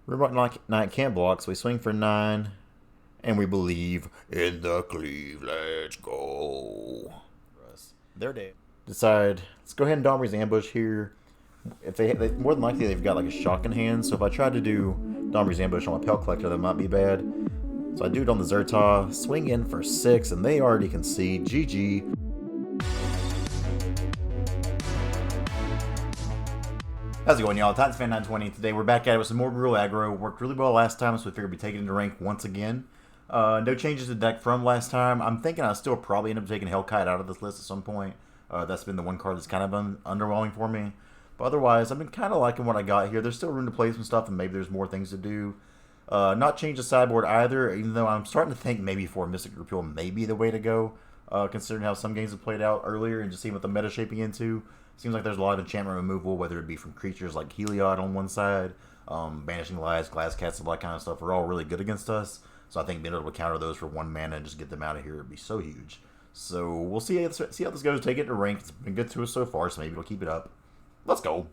Robot Knight can't block, so we swing for 9. And we believe in the cleave. Let's go. They're dead. Decide, let's go ahead and Domri's ambush here. If they more than likely they've got like a shock in hand, so if I try to do Domri's ambush on a Pelt Collector, that might be bad. So I do it on the Zhur-Taa, swing in for 6, and they already concede. GG. How's it going, y'all? Titans Fan 920. Today we're back at it with some more Gruul Aggro. Worked really well last time, so we figured we'd take it into rank once again. No changes to the deck from last time. I'm thinking I'll still probably end up taking Hellkite out of this list at some point. That's been the one card that's kind of been underwhelming for me. But otherwise, I've been kind of liking what I got here. There's still room to play some stuff, and maybe there's more things to do. Not change the sideboard either, even though I'm starting to think maybe for Mystic Repeal may be the way to go, considering how some games have played out earlier and just seeing what the meta shaping into. Seems like there's a lot of enchantment removal, whether it be from creatures like Heliod on one side, Banishing Lies, Glass Castle, that kind of stuff are all really good against us. So I think being able to counter those for 1 mana and just get them out of here would be so huge. So we'll see how this goes. Take it to rank. It's been good to us so far, so maybe it'll keep it up. Let's go.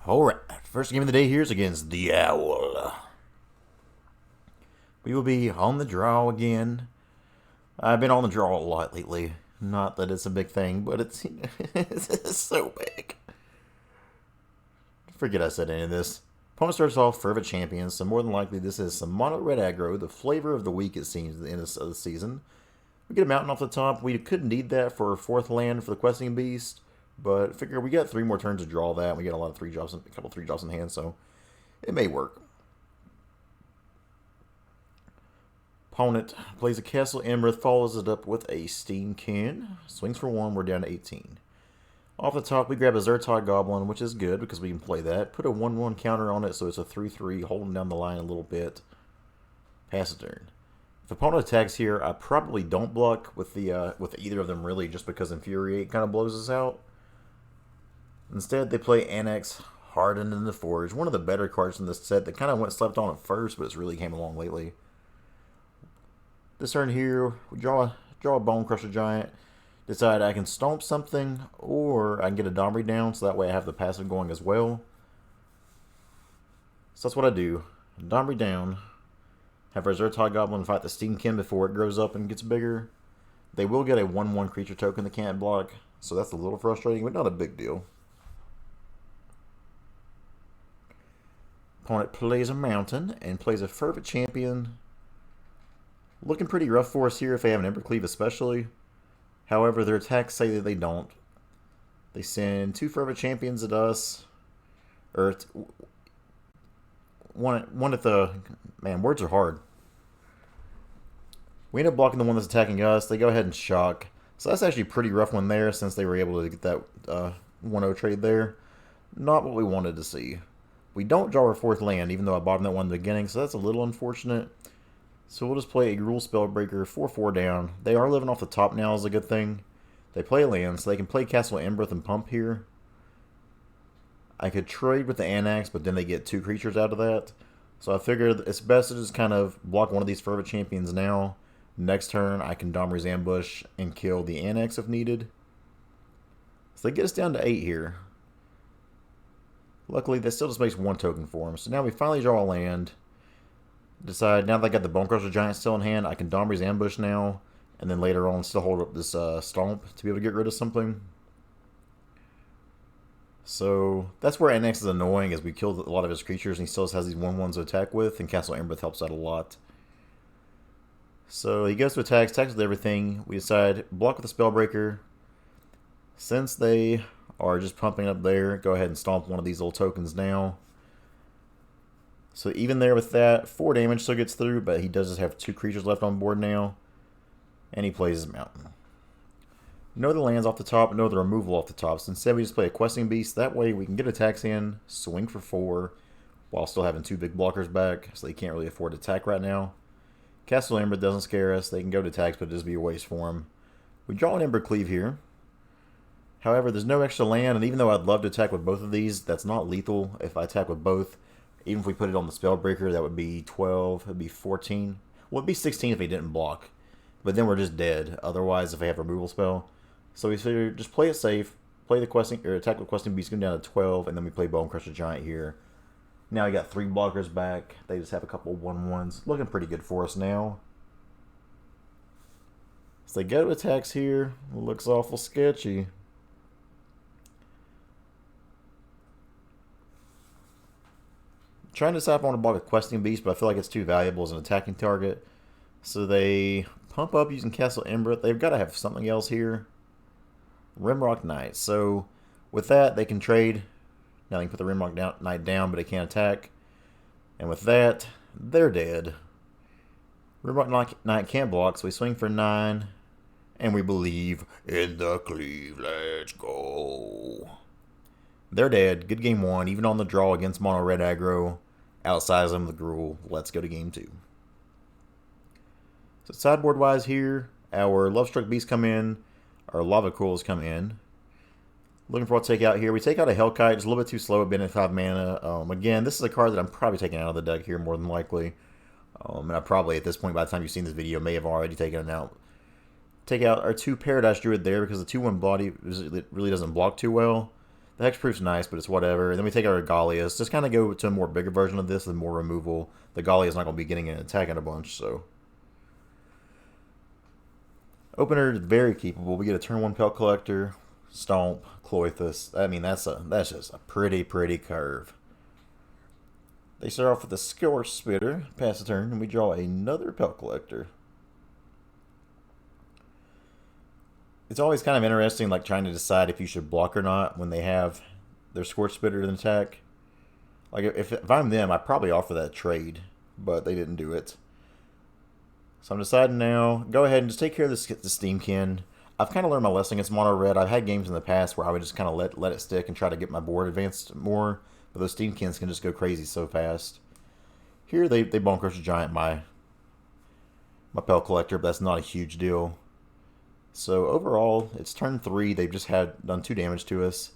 Alright, first game of the day here is against the Owl. We will be on the draw again. I've been on the draw a lot lately. Not that it's a big thing, but it's, it's so big. Forget I said any of this. Opponent starts off Fervent Champion, so more than likely this is some mono red aggro, the flavor of the week it seems at the end of the season. We get a mountain off the top. We could need that for a 4th land for the Questing Beast, but figure we got 3 more turns to draw that. We get a lot of 3 drops, a couple 3 drops in hand, so it may work. Opponent plays a Castle Embercleave, follows it up with a Steamkin. Swings for 1, we're down to 18. Off the top, we grab a Zhur-Taa Goblin, which is good because we can play that. Put a 1/1 counter on it, so it's a 3/3, holding down the line a little bit. Pass a turn. If opponent attacks here, I probably don't block with the with either of them really, just because Infuriate kind of blows us out. Instead, they play Annex, Hardened in the Forge, one of the better cards in this set that kind of went slept on at first, but it's really came along lately. This turn here, we draw a Bonecrusher Giant. Decide I can stomp something, or I can get a Domri down, so that way I have the passive going as well. So that's what I do. Domri down. Have our Zhur-Taa Goblin fight the Steamkin before it grows up and gets bigger. They will get a 1/1 creature token they can't block, so that's a little frustrating, but not a big deal. Opponent plays a Mountain and plays a Fervent Champion. Looking pretty rough for us here if they have an Embercleave especially. However, their attacks say that they don't. They send 2 Fervent Champions at us. Or one at the... Man, words are hard. We end up blocking the one that's attacking us. They go ahead and shock. So that's actually a pretty rough one there since they were able to get that 1/0 trade there. Not what we wanted to see. We don't draw our 4th land, even though I bottomed that one in the beginning, so that's a little unfortunate. So we'll just play a Gruul Spellbreaker, 4/4 down. They are living off the top now is a good thing. They play land, so they can play Castle Embercleave and pump here. I could trade with the Annex, but then they get 2 creatures out of that. So I figured it's best to just kind of block one of these Fervent Champions now. Next turn, I can Domri's Ambush and kill the Annex if needed. So they get us down to 8 here. Luckily, that still just makes 1 token for them. So now we finally draw a land. Decide, now that I got the Bonecrusher Giant still in hand, I can Domri's Ambush now, and then later on still hold up this Stomp to be able to get rid of something. So that's where Annex is annoying, as we killed a lot of his creatures, and he still has these 1/1s to attack with, and Castle Embercleave helps out a lot. So he goes to attacks with everything. We decide, block with the Spellbreaker. Since they are just pumping up there, go ahead and stomp one of these little tokens now. So even there with that, 4 damage still gets through, but he does just have 2 creatures left on board now. And he plays his Mountain. No other lands off the top, no other removal off the top. So instead we just play a Questing Beast. That way we can get attacks in, swing for 4, while still having 2 big blockers back, so they can't really afford to attack right now. Castle Ember doesn't scare us. They can go to attacks, but it just be a waste for them. We draw an Embercleave here. However, there's no extra land, and even though I'd love to attack with both of these, that's not lethal if I attack with both. Even if we put it on the Spellbreaker, that would be 12, it would be 14. Well, it'd be 16 if he didn't block. But then we're just dead, otherwise if I have a removal spell. So we figured, just play it safe, play the Questing, or attack with Questing Beast, go down to 12, and then we play Bonecrusher Giant here. Now we got 3 blockers back. They just have a couple 1/1s. Looking pretty good for us now. So they go to attacks here. Looks awful sketchy. Trying to decide if I want to block a Questing Beast, but I feel like it's too valuable as an attacking target. So they pump up using Castle Ember. They've got to have something else here. Rimrock Knight. So with that, they can trade. Now they can put the Rimrock Knight down, but they can't attack. And with that, they're dead. Rimrock Knight can't block, so we swing for 9. And we believe in the cleave. Let's go. They're dead. Good game 1. Even on the draw against mono Red Aggro. Outsize them with the Gruul. Let's go to game 2. So sideboard-wise here, our Lovestruck Beasts come in. Our Lava Coils come in. Looking for what to take out here. We take out a Hellkite. It's a little bit too slow at being at 5 mana. Again, this is a card that I'm probably taking out of the deck here more than likely. And I probably, at this point, by the time you've seen this video, may have already taken it out. Take out our 2 Paradise Druid there because the 2/1 body really doesn't block too well. The Hexproof's nice, but it's whatever. And then we take out our Gallias. Just kind of go to a more bigger version of this with more removal. The Gallia's not going to be getting an attack in a bunch, so. Opener is very keepable. We get a turn 1 Pelt Collector, Stomp, Klothys. I mean, that's just a pretty curve. They start off with a Scorch Spitter, pass the turn, and we draw another Pelt Collector. It's always kind of interesting, like trying to decide if you should block or not when they have their Scorch Spitter to attack. Like if I'm them, I probably offer that trade, but they didn't do it. So I'm deciding now. Go ahead and just take care of the Steamkin. I've kind of learned my lesson against mono red. I've had games in the past where I would just kind of let it stick and try to get my board advanced more, but those Steamkins can just go crazy so fast. Here they Bonecrusher Giant my Pelt Collector, but that's not a huge deal. So overall, it's turn 3. They've just done 2 damage to us.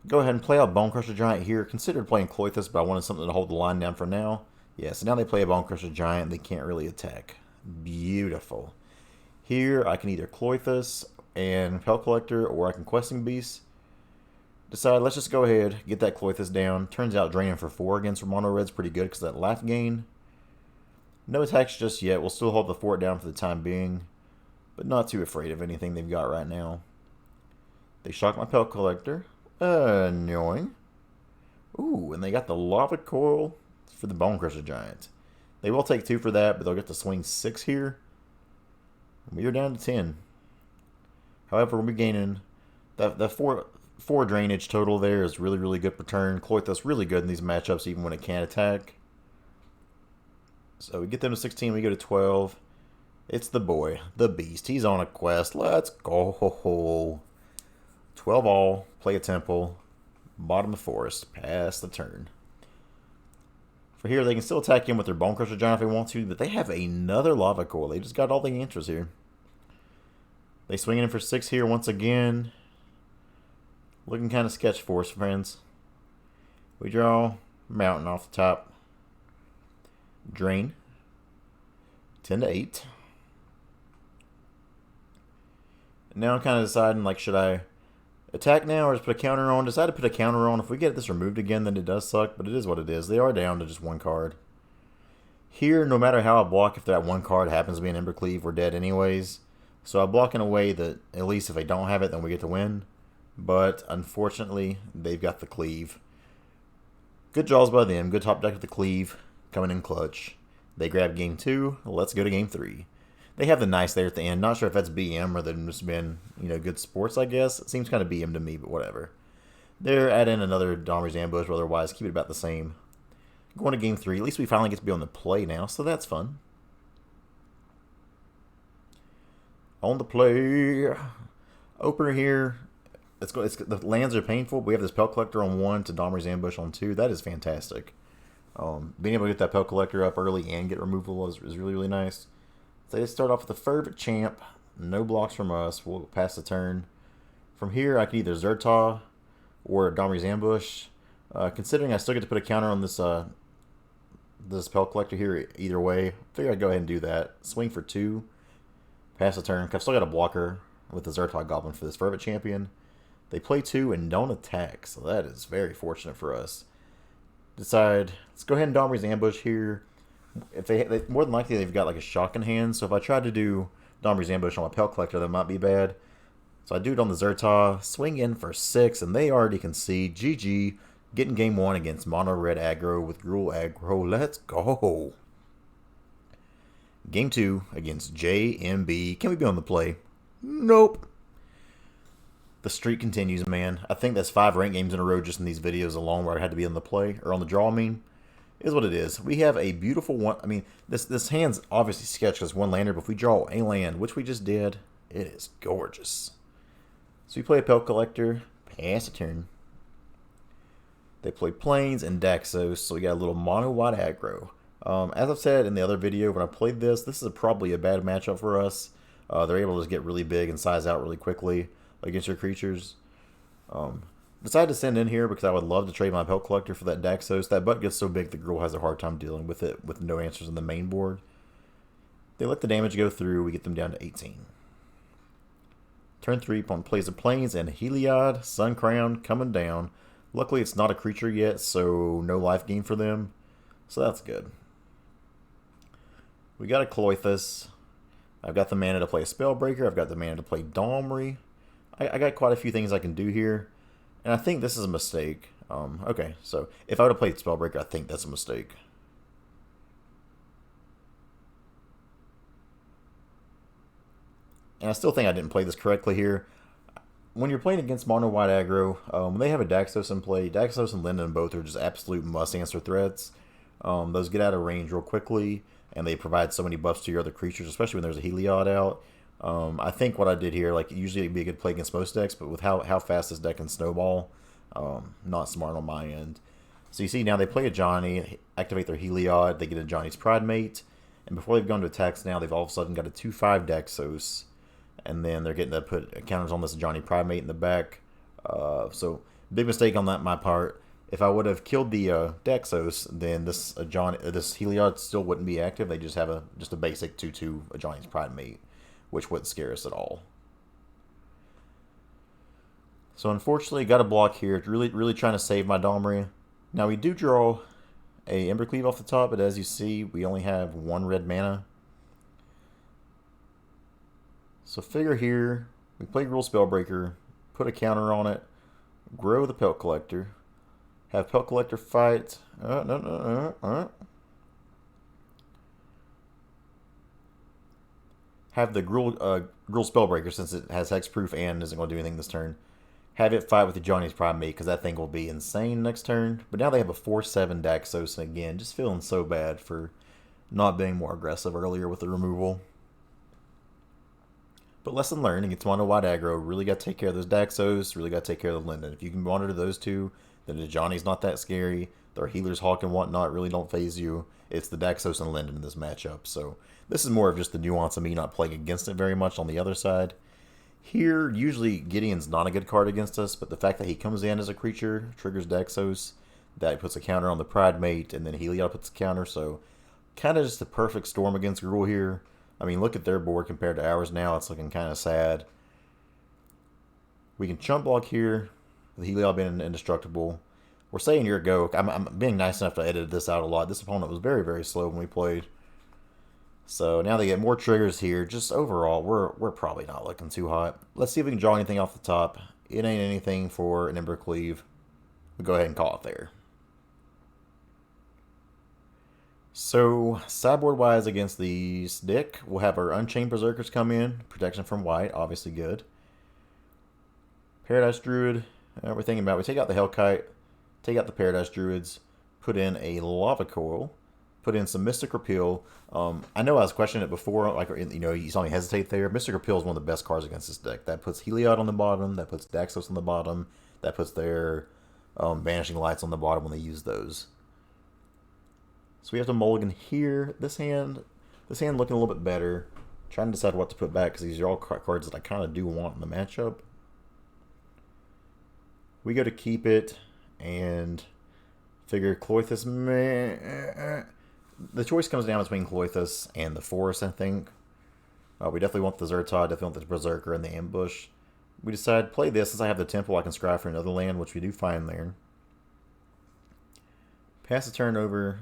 Go ahead and play out Bonecrusher Giant here. Considered playing Klothys, but I wanted something to hold the line down for now. Yeah, so now they play a Bonecrusher Giant. They can't really attack. Beautiful. Here, I can either Klothys and Pelt Collector, or I can Questing Beast. Decide, let's just go ahead, get that Klothys down. Turns out draining for 4 against mono red's pretty good because of that life gain. No attacks just yet. We'll still hold the fort down for the time being, but not too afraid of anything they've got right now. They shock my Pelt Collector. Annoying. Ooh, and they got the Lava Coil for the Bonecrusher Giant. They will take 2 for that, but they'll get to swing 6 here. We are down to 10. However, we'll be gaining the 4 drainage total there is really good per turn. Klothys really good in these matchups, even when it can't attack. So we get them to 16, we go to 12. It's the boy, the beast. He's on a quest. Let's go. 12 all, play a temple, bottom of forest, pass the turn. For here, they can still attack in with their Bonecrusher Giant if they want to, but they have another Lava Coil. They just got all the answers here. They swing in for 6 here once again. Looking kind of sketch for us, friends. We draw Mountain off the top. Drain. 10 to 8. Now I'm kind of deciding, like, should I attack now or just put a counter on? Decide to put a counter on. If we get this removed again, then it does suck, but it is what it is. They are down to just 1 card. Here, no matter how I block, if that 1 card happens to be an Embercleave, we're dead anyways. So I block in a way that, at least if they don't have it, then we get to win. But, unfortunately, they've got the Cleave. Good draws by them. Good top deck with the Cleave. Coming in clutch. They grab game 2. Let's go to game 3. They have the nice there at the end. Not sure if that's BM or they've just been, good sports, I guess. It seems kind of BM to me, but whatever. They're adding another Domri's Ambush, but otherwise keep it about the same. Going to game 3. At least we finally get to be on the play now, so that's fun. On the play. Opener here. The lands are painful. But we have this Pelt Collector on 1 to Domri's Ambush on 2. That is fantastic. Being able to get that Pelt Collector up early and get removal is really nice. So they start off with a Fervent Champ. No blocks from us. We'll pass the turn. From here, I can either Zhur-Taa or Domri's Ambush. Considering I still get to put a counter on this this Pelt Collector here either way, I figure I'd go ahead and do that. Swing for 2. Pass the turn. I've still got a blocker with the Zhur-Taa Goblin for this Fervent Champion. They play 2 and don't attack, so that is very fortunate for us. Decide, let's go ahead and Domri's Ambush here. If they more than likely they've got like a shock in hand, so if I try to do Domri's Ambush on my Pelt Collector, that might be bad. So I do it on the Zhur-Taa, swing in for 6, and they already concede. GG, getting game 1 against Mono Red Aggro with Gruul Aggro. Let's go. Game 2 against JMB. Can we be on the play? Nope. The streak continues, man. I think that's 5 ranked games in a row just in these videos alone where I had to be on the play, or on the draw, I mean. Is what it is. We have a beautiful one. I mean, this hand's obviously sketched as one lander, but if we draw a land, which we just did, it is gorgeous. So we play a Pelt Collector, pass a turn. They play Plains and Daxos, so we got a little mono white aggro. As I've said in the other video, when I played this is probably a bad matchup for us. They're able to just get really big and size out really quickly against your creatures. Decided to send in here because I would love to trade my Pelt Collector for that Daxos. That butt gets so big that Gruul has a hard time dealing with it with no answers in the main board. They let the damage go through. We get them down to 18. Turn 3, opponent plays the Plains and Heliod, Sun Crown coming down. Luckily, it's not a creature yet, so no life gain for them. So that's good. We got a Klothys. I've got the mana to play a Spellbreaker. I've got the mana to play Domri. I got quite a few things I can do here. And I think this is a mistake. Okay, so if I would have played Spellbreaker, I think that's a mistake. And I still think I didn't play this correctly here. When you're playing against Mono White Aggro, when they have a Daxos in play, Daxos and Linden both are just absolute must-answer threats. Those get out of range real quickly, and they provide so many buffs to your other creatures, especially when there's a Heliod out. I think what I did here, like usually it'd be a good play against most decks, but with how fast this deck can snowball, not smart on my end. So you see now they play a Johnny, activate their Heliod, they get a Johnny's Pridemate, and before they've gone to attacks now, they've all of a sudden got a 2/5 Daxos, and then they're getting to put counters on this Johnny Pridemate in the back. So big mistake on that my part. If I would have killed the Daxos, then this Heliod still wouldn't be active. They just have just a basic 2/2 Johnny's Pridemate, which wouldn't scare us at all. So unfortunately, got a block here. Really trying to save my Domri. Now we do draw a Embercleave off the top, but as you see, we only have 1 red mana. So figure here, we play Gruul Spellbreaker, put a counter on it, grow the Pelt Collector, have Pelt Collector fight. Have the Gruul Spellbreaker, since it has hexproof and isn't going to do anything this turn. Have it fight with the Johnny's Pridemate, because that thing will be insane next turn. But now they have a 4/7 Daxos, and again, just feeling so bad for not being more aggressive earlier with the removal. But lesson learned, against Mono White Aggro, really got to take care of those Daxos, really got to take care of the Linden. If you can monitor those two, then the Johnny's not that scary. Their Healer's Hawk and whatnot really don't phase you. It's the Daxos and Linden in this matchup. So this is more of just the nuance of me not playing against it very much on the other side. Here, usually Gideon's not a good card against us, but the fact that he comes in as a creature triggers Daxos, that puts a counter on the Pridemate, and then Heliod puts a counter, so kind of just a perfect storm against Gruul here. I mean, look at their board compared to ours now. It's looking kind of sad. We can chump block here, with Heliod being indestructible. We're saying you're a go. I'm being nice enough to edit this out a lot. This opponent was very, very slow when we played. So now they get more triggers here. Just overall, we're probably not looking too hot. Let's see if we can draw anything off the top. It ain't anything for an Embercleave. We'll go ahead and call it there. So, sideboard-wise against the stick, we'll have our Unchained Berserkers come in. Protection from white, obviously good. Paradise Druid, we're thinking about, we take out the Hellkite, take out the Paradise Druids, put in a Lava Coil, put in some Mystic Repeal. I know I was questioning it before, like, you know, you saw me hesitate there. Mystic Repeal is one of the best cards against this deck. That puts Heliod on the bottom, that puts Daxos on the bottom, that puts their Vanishing Lights on the bottom when they use those. So we have to mulligan here. This hand looking a little bit better. Trying to decide what to put back because these are all cards that I kind of do want in the matchup. We go to keep it and figure Klothys. The choice comes down between Klothys and the Forest, I think. We definitely want the Zhur-Taa, definitely want the Berserker and the Ambush. We decide play this. Since I have the Temple, I can scry for another land, which we do find there. Pass the turn over.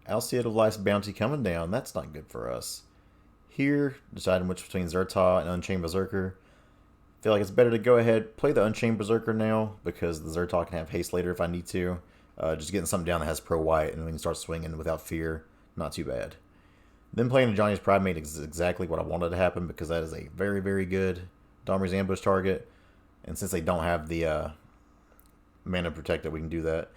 Alseid of Life's bounty coming down. That's not good for us. Here, deciding which between Zhur-Taa and Unchained Berserker. Feel like it's better to go ahead, play the Unchained Berserker now, because the Zhur-Taa can have haste later if I need to. Just getting something down that has pro white and we can start swinging without fear. Not too bad. Then playing a Johnny's Pride Mate is exactly what I wanted to happen, because that is a very, very good Domri's ambush target. And since they don't have the mana protect that, we can do that.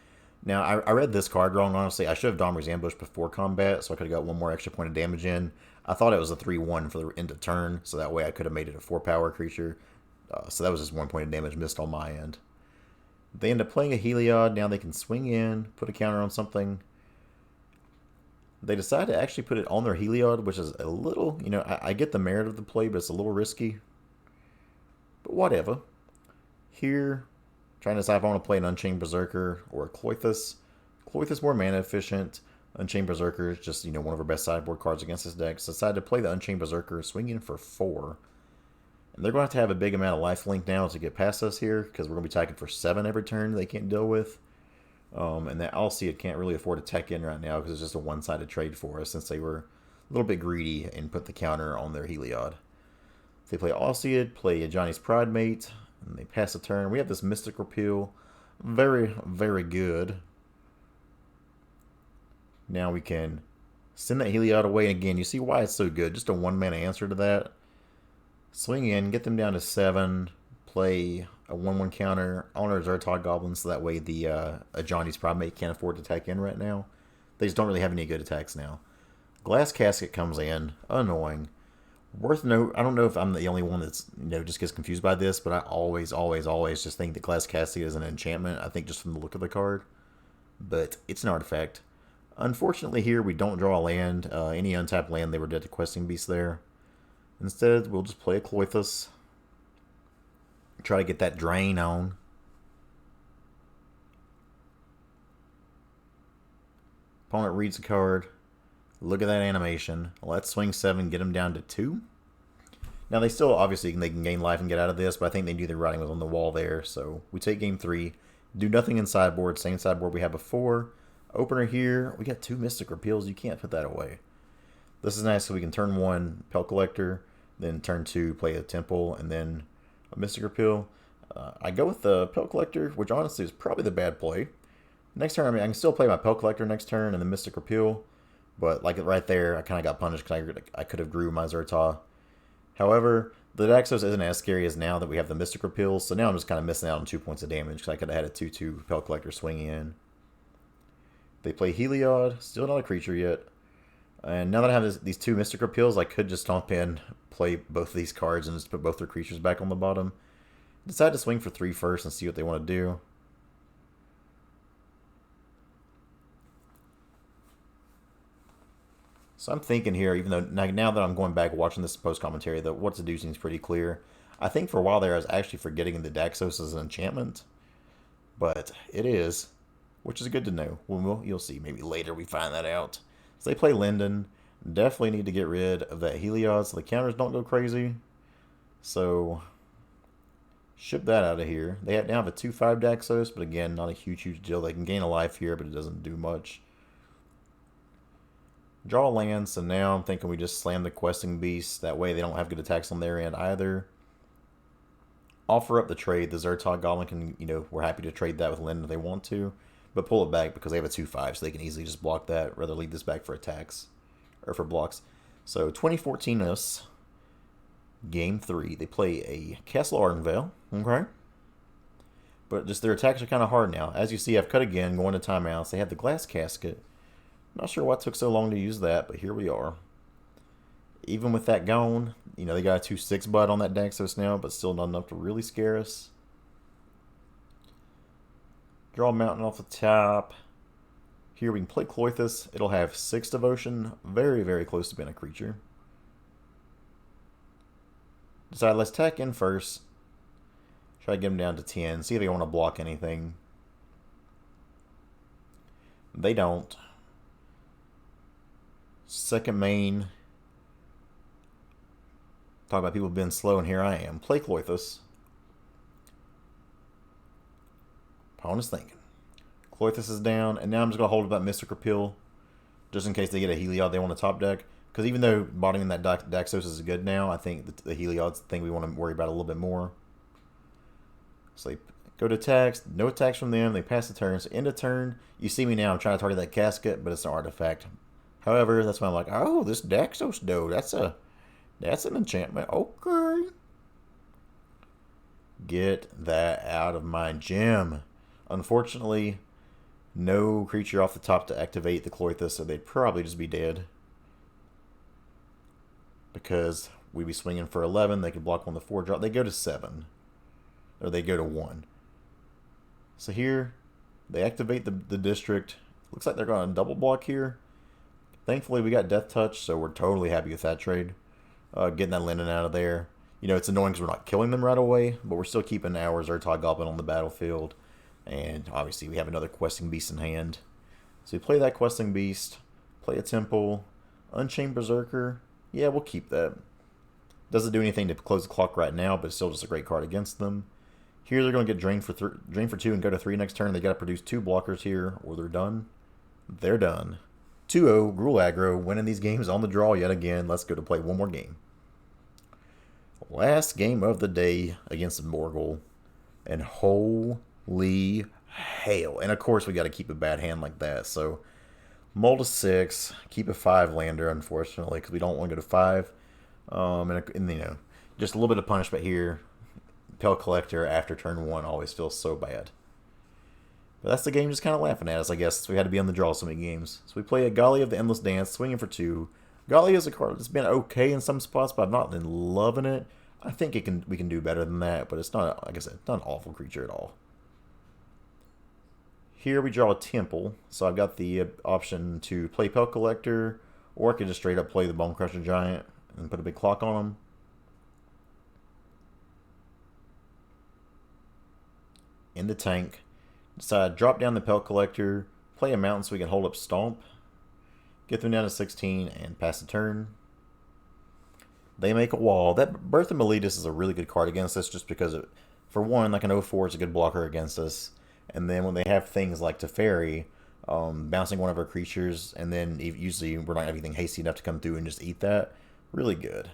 Now, I read this card wrong, honestly. I should have Domri's ambush before combat, so I could have got one more extra point of damage in. I thought it was a 3-1 for the end of turn, so that way I could have made it a 4-power creature. So that was just 1 point of damage missed on my end. They end up playing a Heliod. Now they can swing in, put a counter on something. They decide to actually put it on their Heliod, which is a little, I get the merit of the play, but it's a little risky. But whatever. Here, trying to decide if I want to play an Unchained Berserker or a Klothys. Klothys more mana efficient. Unchained Berserker is just, one of our best sideboard cards against this deck. So I decided to play the Unchained Berserker, swing in for 4. And they're going to have a big amount of lifelink now to get past us here, because we're going to be attacking for 7 every turn they can't deal with. And that Alseid can't really afford to tech in right now, because it's just a one-sided trade for us, since they were a little bit greedy and put the counter on their Heliod. So they play Alseid, play a Johnny's Pride Mate, and they pass a turn. We have this Mystic Repeal. Very, very good. Now we can send that Heliod away. And again, you see why it's so good. Just a 1-mana answer to that. Swing in, get them down to 7. Play a 1-1 counter on our Zhur-Taa Goblin, so that way the a Johnny's Pride Mate can't afford to attack in right now. They just don't really have any good attacks now. Glass Casket comes in. Annoying. Worth note, I don't know if I'm the only one that's, just gets confused by this, but I always just think that Glass Casket is an enchantment. I think just from the look of the card. But it's an artifact. Unfortunately here, we don't draw a land. Any untapped land, they were dead to Questing Beast there. Instead, we'll just play a Klothys. Try to get that drain on. Opponent reads the card. Look at that animation. Let's swing 7, get them down to 2. Now, they still, obviously, they can gain life and get out of this, but I think they knew their writing was on the wall there. So, we take game 3. Do nothing in sideboard. Same sideboard we had before. Opener here. We got 2 Mystic Repeals. You can't put that away. This is nice, so we can turn 1, Pelt Collector. Then turn 2, play a Temple, and then a Mystic Repeal. I go with the Pelt Collector, which honestly is probably the bad play. Next turn, I can still play my Pelt Collector next turn and the Mystic Repeal. But like right there, I kind of got punished because I could have grew my Zhur-Taa. However, the Daxos isn't as scary as now that we have the Mystic Repeal. So now I'm just kind of missing out on 2 points of damage, because I could have had a 2-2 Pelt Collector swing in. They play Heliod. Still not a creature yet. And now that I have these 2 Mystic Repeals, I could just stomp in, play both of these cards, and just put both their creatures back on the bottom. Decide to swing for 3 first and see what they want to do. So I'm thinking here, even though now that I'm going back watching this post-commentary, that what to do seems pretty clear. I think for a while there I was actually forgetting the Daxos as an enchantment. But it is, which is good to know. You'll see. Maybe later we find that out. So they play Linden. Definitely need to get rid of that Heliod so the counters don't go crazy. So ship that out of here. They now have a 2/5 Daxos, but again, not a huge deal. They can gain a life here, but it doesn't do much. Draw a land, so now I'm thinking we just slam the Questing Beast. That way they don't have good attacks on their end either. Offer up the trade. The Zhur-Taa Goblin can, we're happy to trade that with Linden if they want to. But pull it back because they have a 2/5, so they can easily just block that. Rather leave this back for attacks. Or for blocks. So 2014 us. Game 3. They play a Castle Ardenvale. Okay. But just their attacks are kind of hard now. As you see, I've cut again, going to timeouts. They have the Glass Casket. Not sure why it took so long to use that, but here we are. Even with that gone, they got a 2/6 butt on that Daxos now, but still not enough to really scare us. Draw a mountain off the top. Here we can play Klothys. It'll have 6 devotion. Very, very close to being a creature. Decide let's attack in first. Try to get them down to 10. See if they want to block anything. They don't. Second main. Talk about people being slow, and here I am. Play Klothys. Opponent's thinking. Klothys is down, and now I'm just going to hold up that Mystic Repeal, just in case they get a Heliod they want to top deck. Because even though bottoming that Daxos is good now, I think the Heliod's the thing we want to worry about a little bit more. So they go to attacks, no attacks from them, they pass the turn. So end of turn, you see me now, I'm trying to target that Casket, but it's an artifact. However, that's why I'm like, oh, this Daxos though, that's an enchantment. Okay. Get that out of my gym. Unfortunately, no creature off the top to activate the Klothys, so they'd probably just be dead. Because we'd be swinging for 11, they could block 1 the 4 drop. They go to 7. Or they go to 1. So here, they activate the district. Looks like they're going to double block here. Thankfully, we got Death Touch, so we're totally happy with that trade. Getting that Linden out of there. You know, it's annoying because we're not killing them right away, but we're still keeping our Zhur-Taa Goblin on the battlefield. And obviously, we have another Questing Beast in hand. So we play that Questing Beast, play a Temple, Unchained Berserker. Yeah, we'll keep that. Doesn't do anything to close the clock right now, but it's still just a great card against them. Here they're going to get drained for 2 and go to 3 next turn. They got to produce 2 blockers here, or they're done. They're done. 2-0, Gruul Aggro, winning these games on the draw yet again. Let's go to play one more game. Last game of the day against Morgul. And holy hell. And of course we got to keep a bad hand like that. So mull to 6, keep a 5 lander, unfortunately, because we don't want to go to 5. And you know, just a little bit of punishment here. Pelt Collector after turn 1 always feels so bad. But that's the game just kind of laughing at us, I guess. So we had to be on the draw so many games. So we play a Gallia of the Endless Dance, swinging for 2. Gallia is a card that's been okay in some spots, but I've not been loving it. I think we can do better than that, but it's not, like I said, it's not an awful creature at all. Here we draw a Temple, so I've got the option to play Pelt Collector, or I could just straight up play the Bonecrusher Giant and put a big clock on him. In the tank, decide drop down the Pelt Collector, play a Mountain so we can hold up Stomp, get them down to 16, and pass the turn. They make a wall. That Birth of Meletis is a really good card against us just because, for one, like an 0-4 is a good blocker against us. And then when they have things like Teferi, bouncing one of our creatures, and then usually we're not anything hasty enough to come through and just eat that, really good.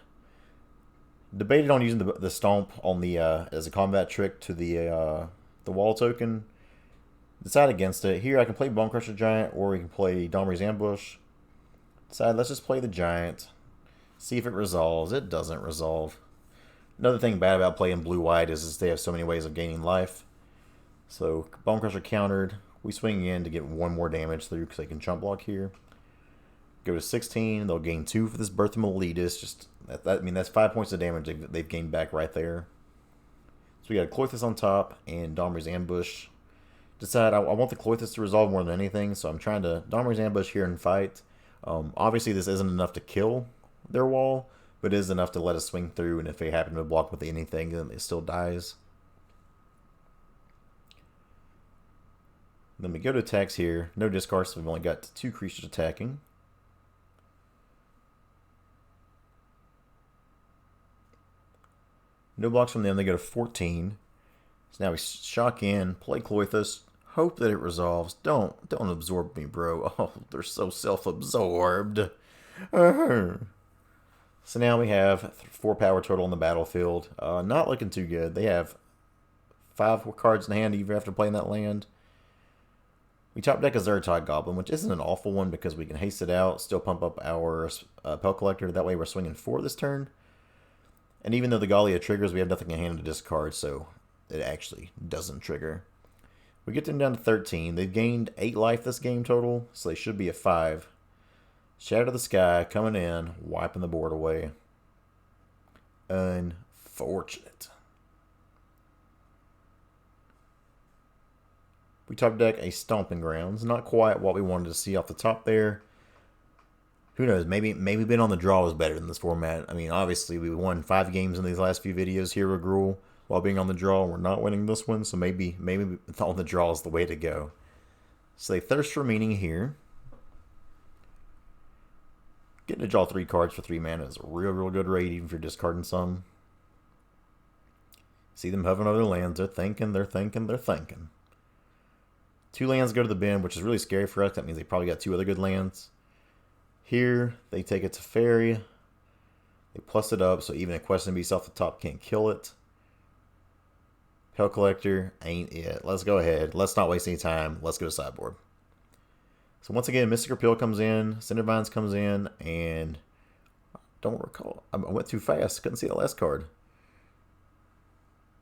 Debated on using the Stomp on the as a combat trick to the wall token. Decide against it. Here I can play Bonecrusher Giant, or we can play Domri's Ambush. Decide, let's just play the Giant. See if it resolves. It doesn't resolve. Another thing bad about playing blue-white is they have so many ways of gaining life. So Bonecrusher countered. We swing in to get 1 more damage through because they can chump block here. Go to 16. They'll gain 2 for this Birth of Meletis. Just I mean, that's 5 points of damage they've gained back right there. So we got Klothys on top and Domri's Ambush. Decide I want the Klothys to resolve more than anything, so I'm trying to Domri's Ambush here and fight. Obviously, this isn't enough to kill their wall, but it is enough to let us swing through, and if they happen to block with anything, then it still dies. Then we go to attacks here. No discard, so we've only got 2 creatures attacking. No blocks from them, they go to 14. So now we shock in, play Klothys, hope that it resolves. Don't absorb me, bro. Oh, they're so self-absorbed. So now we have 4 power total on the battlefield. Not looking too good. They have 5 cards in hand even after playing that land. We top deck a Zhur-Taa Goblin, which isn't an awful one because we can haste it out, still pump up our Pelt Collector. That way we're swinging 4 this turn. And even though the Gallia triggers, we have nothing in hand to discard, so it actually doesn't trigger. We get them down to 13. They've gained 8 life this game total, so they should be at 5. Shadow the Sky coming in, wiping the board away. Unfortunate. We top deck a Stomping Grounds. Not quite what we wanted to see off the top there. Who knows? Maybe being on the draw is better than this format. I mean, obviously we won 5 games in these last few videos here with Gruul while being on the draw. We're not winning this one, so maybe on the draw is the way to go. So they thirst for meaning here. Getting to draw 3 cards for 3 mana is a real good rate, even if you're discarding some. See them hovering over their lands. They're thinking. 2 lands go to the bin, which is really scary for us. That means they probably got 2 other good lands. Here, they take it to Fairy. They plus it up, so even a Questing Beast off the top can't kill it. Pelt Collector ain't it. Let's go ahead. Let's not waste any time. Let's go to sideboard. So once again, Mystic Repeal comes in, Cindervines comes in, and don't recall. I went too fast. Couldn't see the last card.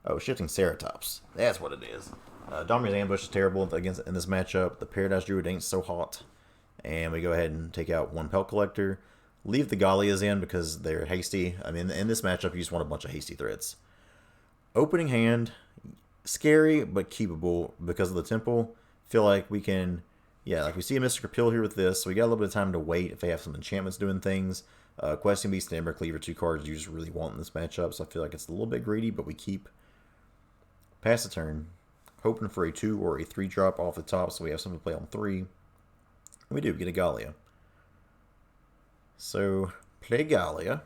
Oh, Shifting Ceratops. That's what it is. Domri's Ambush is terrible against in this matchup. The Paradise Druid ain't so hot. And we go ahead and take out 1 Pelt Collector. Leave the Gallias in because they're hasty. I mean, in this matchup, you just want a bunch of hasty threats. Opening hand, scary but keepable because of the Temple. Feel like we can, yeah, like we see a Mystic Repeal here with this. So we got a little bit of time to wait if they have some enchantments doing things. Questing Beast and Embercleave are 2 cards you just really want in this matchup. So I feel like it's a little bit greedy, but we keep pass the turn, hoping for a 2 or a 3 drop off the top so we have something to play on 3. We do get a Gallia. So, play Gallia.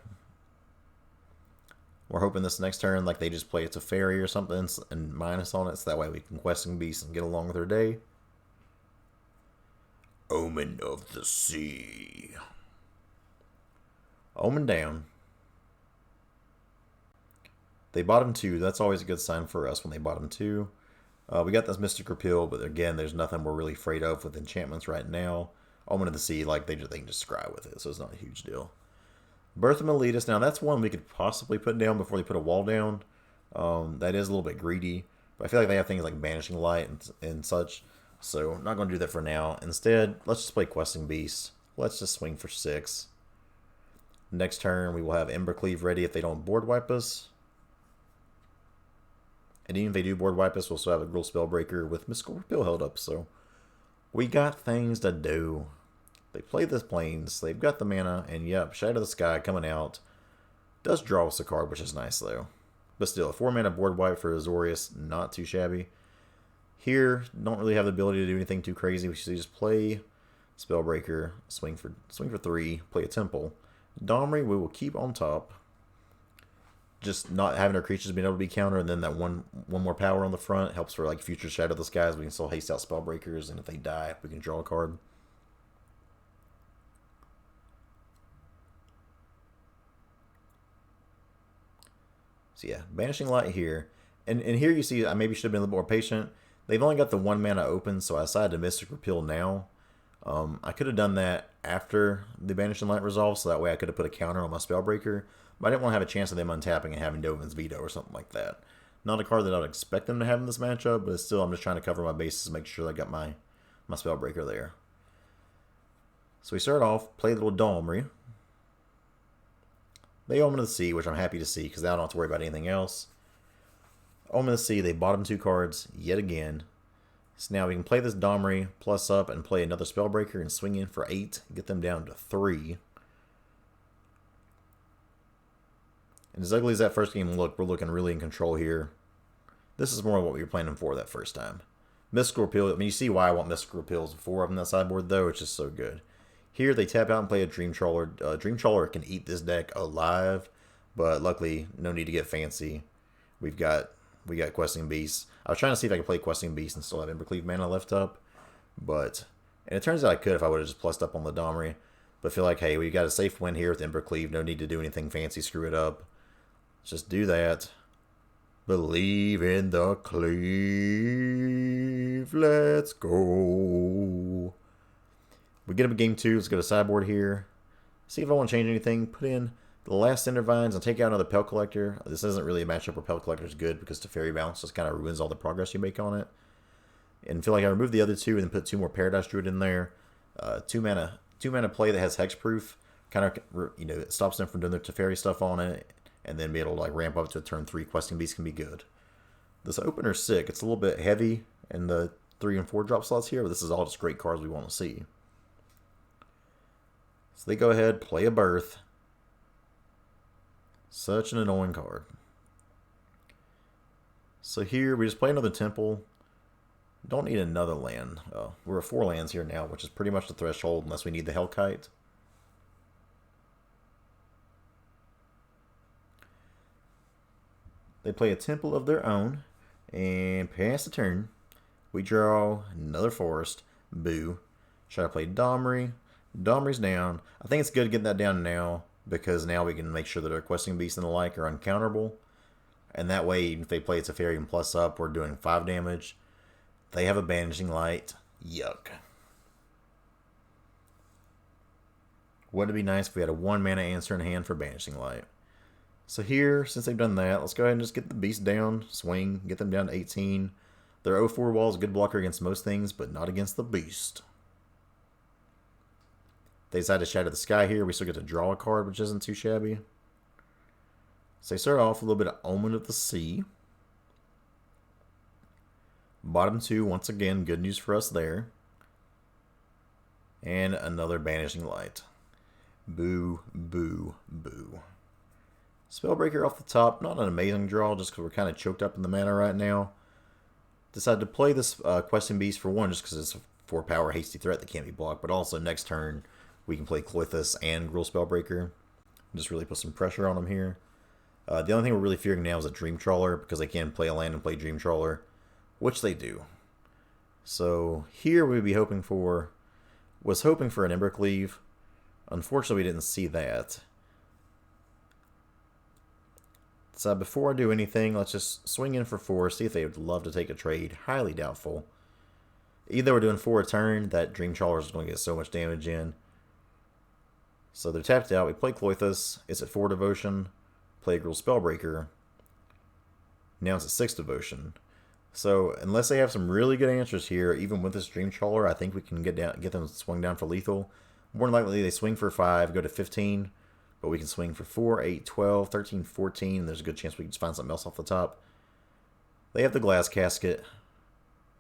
We're hoping this next turn, like they just play it to Fairy or something and minus on it, so that way we can Questing Beast and get along with our day. Omen of the Sea. Omen down. They bottom 2. That's always a good sign for us when they bottom 2. We got this Mystic Repeal, but again, there's nothing we're really afraid of with enchantments right now. Omen of the Sea, like they can just scry with it, so it's not a huge deal. Birth of Meletus. Now that's one we could possibly put down before they put a wall down. That is a little bit greedy, but I feel like they have things like Banishing Light and such, so I'm not going to do that for now. Instead, let's just play Questing Beast. Let's just swing for 6. Next turn, we will have Embercleave ready if they don't board wipe us. And even if they do board wipe us, we'll still have a Gruul Spellbreaker with Mystical Repeal held up. So we got things to do. They play the Plains. They've got the mana. And yep, Shadow of the Sky coming out. Does draw us a card, which is nice though. But still, a 4 mana board wipe for Azorius, not too shabby. Here, don't really have the ability to do anything too crazy. We should just play Spellbreaker, swing for 3, play a Temple. Domri we will keep on top. Just not having our creatures being able to be countered, and then that one more power on the front helps for like future Shadow of the Skies. We can still haste out Spellbreakers, and if they die, we can draw a card. So yeah, Banishing Light here. And here you see I maybe should have been a little more patient. They've only got the 1 mana open, so I decided to Mystic Repeal now. I could have done that after the Banishing Light resolved, so that way I could have put a counter on my Spellbreaker. But I didn't want to have a chance of them untapping and having Dovin's Veto or something like that. Not a card that I would expect them to have in this matchup, but still I'm just trying to cover my bases, make sure I got my Spellbreaker there. So we start off, play a little Domri. They Omen of the Sea, which I'm happy to see because I don't have to worry about anything else. Omen of the Sea, they bottom 2 cards yet again. So now we can play this Domri, plus up, and play another Spellbreaker and swing in for 8, get them down to 3. And as ugly as that first game looked, we're looking really in control here. This is more what we were planning for that first time. Mystical Repeal, I mean, you see why I want Mystical Repeals before on that sideboard, though. It's just so good. Here, they tap out and play a Dream Trawler. Dream Trawler can eat this deck alive, but luckily, no need to get fancy. We got Questing Beast. I was trying to see if I could play Questing Beast and still have Embercleave mana left up, and it turns out I could if I would have just plussed up on the Domri. But I feel like, hey, we got a safe win here with Embercleave. No need to do anything fancy, screw it up. Just do that. Believe in the cleave. Let's go. We get up in game 2. Let's go to sideboard here. See if I want to change anything. Put in the last Cindervines and take out another Pelt Collector. This isn't really a matchup where Pelt Collector is good because Teferi Bounce just kind of ruins all the progress you make on it. And feel like I removed the other 2 and then put 2 more Paradise Druid in there. 2 mana play that has Hexproof. Kind of, it stops them from doing their Teferi stuff on it. And then be able to like ramp up to a turn 3. Questing Beast can be good. This opener's sick. It's a little bit heavy in the 3 and 4 drop slots here, but this is all just great cards we want to see. So they go ahead, play a Birth. Such an annoying card. So here we just play another Temple. Don't need another land. We're at 4 lands here now, which is pretty much the threshold unless we need the Hellkite. They play a Temple of their own and pass the turn. We draw another forest. Boo. Try to play Domri. Domri's down. I think it's good getting that down now, because now we can make sure that our questing beasts and the like are uncounterable. And that way, even if they play Teferi and plus up, we're doing 5 damage. They have a Banishing Light. Yuck. Wouldn't it be nice if we had a 1 mana answer in hand for Banishing Light? So here, since they've done that, let's go ahead and just get the beast down, swing, get them down to 18. Their 0-4 wall is a good blocker against most things, but not against the beast. They decide to Shatter the Sky here. We still get to draw a card, which isn't too shabby. So they start off with a little bit of Omen of the Sea. Bottom 2, once again, good news for us there. And another Banishing Light. Boo, boo, boo. Spellbreaker off the top, not an amazing draw, just because we're kind of choked up in the mana right now. Decided to play this Questing Beast for one, just because it's a 4-power hasty threat that can't be blocked, but also next turn we can play Klothys and Gruul Spellbreaker. Just really put some pressure on them here. The only thing we're really fearing now is a Dream Trawler, because they can play a land and play Dream Trawler, which they do. So here we'd be hoping for, was hoping for an Embercleave. Unfortunately, we didn't see that. So before I do anything, let's just swing in for 4, see if they would love to take a trade. Highly doubtful. Either we're doing 4 a turn, that Dream Trawler is going to get so much damage in. So they're tapped out. We play Klothys. It's at 4 devotion. Play Gruul Spellbreaker. Now it's at 6 devotion. So unless they have some really good answers here, even with this Dream Trawler, I think we can get them swung down for lethal. More than likely, they swing for 5, go to 15. But we can swing for 4, 8, 12, 13, 14. And there's a good chance we can just find something else off the top. They have the Glass Casket.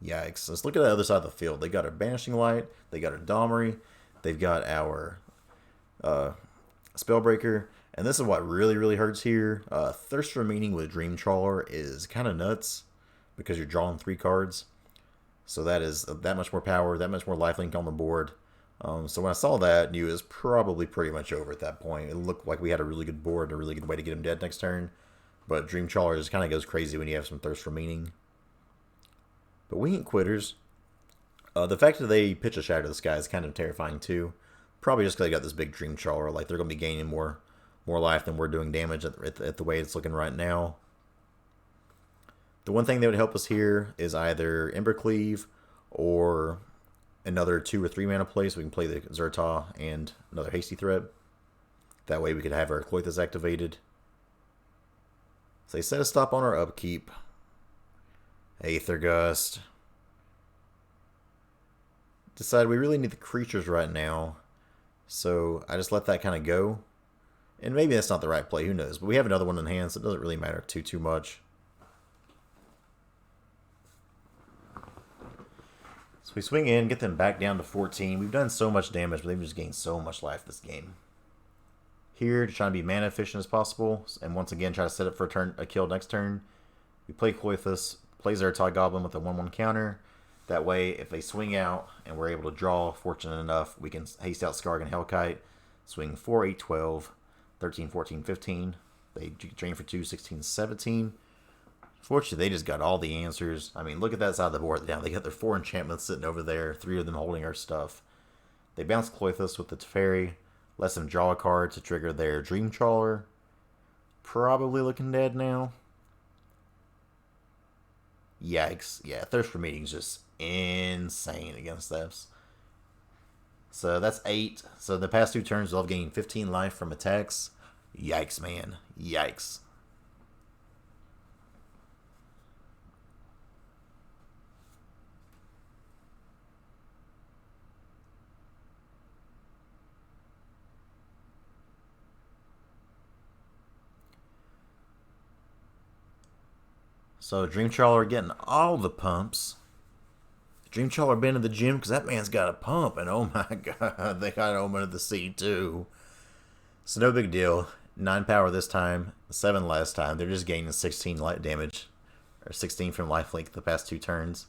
Yikes. Let's look at the other side of the field. They got our Banishing Light. They got our Domri. They've got our Spellbreaker. And this is what really, really hurts here. Thirst for Meaning with Dream Trawler is kind of nuts, because you're drawing 3 cards. So that is that much more power, that much more lifelink on the board. So when I saw that, I knew it was probably pretty much over at that point. It looked like we had a really good board, a really good way to get him dead next turn. But Dream Trawler just kind of goes crazy when you have some Thirst for Meaning. But we ain't quitters. The fact that they pitch a Shatter the Sky is kind of terrifying too. Probably just because they got this big Dream Trawler. Like, they're going to be gaining more life than we're doing damage at the way it's looking right now. The one thing that would help us here is either Embercleave or another 2 or 3 mana play, so we can play the Zhur-Taa and another hasty threat. That way we could have our Klothys activated. So they set a stop on our upkeep. Aether Gust. Decide we really need the creatures right now, so I just let that kind of go. And maybe that's not the right play, who knows. But we have another one in hand, so it doesn't really matter too much. So we swing in, get them back down to 14. We've done so much damage, but they've just gained so much life this game. Here, to try to be mana efficient as possible, and once again try to set up for a kill next turn. We play Klothys, plays Zhur-Taa Goblin with a 1/1 counter. That way, if they swing out and we're able to draw, fortunate enough, we can haste out Skarrgan Hellkite, swing 4, 8, 12, 13, 14, 15. They drain for 2, 16, 17. Fortunately, they just got all the answers. I mean, look at that side of the board now. They got their 4 enchantments sitting over there, 3 of them holding our stuff. They bounce Klothys with the Teferi, lets them draw a card to trigger their Dream Trawler. Probably looking dead now. Yikes. Yeah, Thirst for Meaning is just insane against this. So that's 8. So the past 2 turns, they'll have gained 15 life from attacks. Yikes, man. Yikes. So Dream Trawler getting all the pumps. Dream Trawler been to the gym because that man's got a pump, and oh my god, they got Omen of the Sea too. So no big deal. 9 power this time, 7 last time. They're just gaining 16 light damage, or 16 from lifelink the past 2 turns.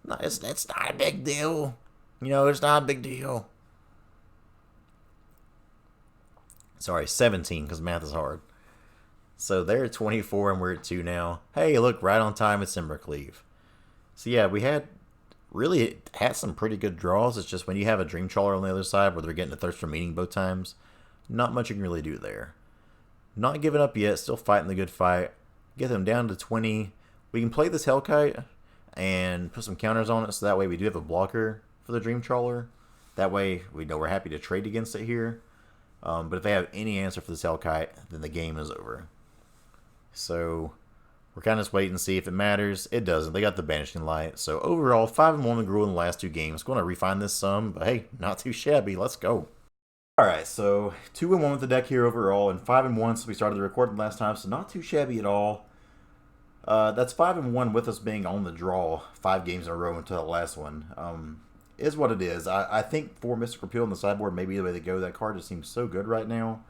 No, it's not a big deal. You know, it's not a big deal. Sorry, 17 because math is hard. So they're at 24 and we're at 2 now. Hey, look, right on time, it's Embercleave. So yeah, we had really it has some pretty good draws. It's just when you have a Dream Trawler on the other side where they're getting a Thirst for Meaning both times, not much you can really do there. Not giving up yet, still fighting the good fight. Get them down to 20. We can play this Hellkite and put some counters on it, so that way we do have a blocker for the Dream Trawler. That way we know we're happy to trade against it here. But if they have any answer for this Hellkite, then the game is over. So we're kind of just waiting to see if it matters. It doesn't. They got the Banishing Light. So overall, 5-1 with Gruul in the last 2 games. Going to refine this some, but hey, not too shabby. Let's go. Alright, so 2-1 with the deck here overall, and 5-1 since we started the recording last time, so not too shabby at all. That's 5-1 with us being on the draw 5 games in a row until the last one. Is what it is. I think for Mystic Repeal on the sideboard may be the way to go. That card just seems so good right now.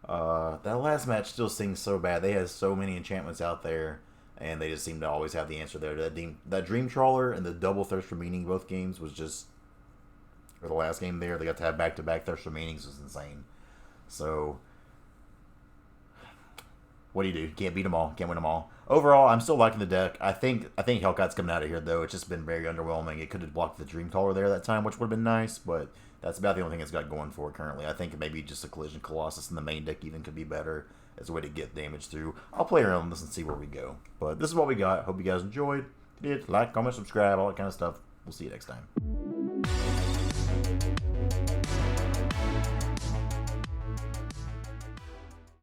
That last match still seems so bad. They had so many enchantments out there, and they just seem to always have the answer there. That Dream Trawler and the double Thirst for Meaning both games was just... For the last game there, they got to have back-to-back Thirst for Meanings. Was insane. So, what do? You can't beat them all. Can't win them all. Overall, I'm still liking the deck. I think Hellkite's coming out of here, though. It's just been very underwhelming. It could have blocked the Dream Trawler there that time, which would have been nice, but that's about the only thing it's got going for it currently. I think maybe just a Collision Colossus in the main deck even could be better as a way to get damage through. I'll play around with this and see where we go. But this is what we got. Hope you guys enjoyed. If you did, like, comment, subscribe, all that kind of stuff. We'll see you next time.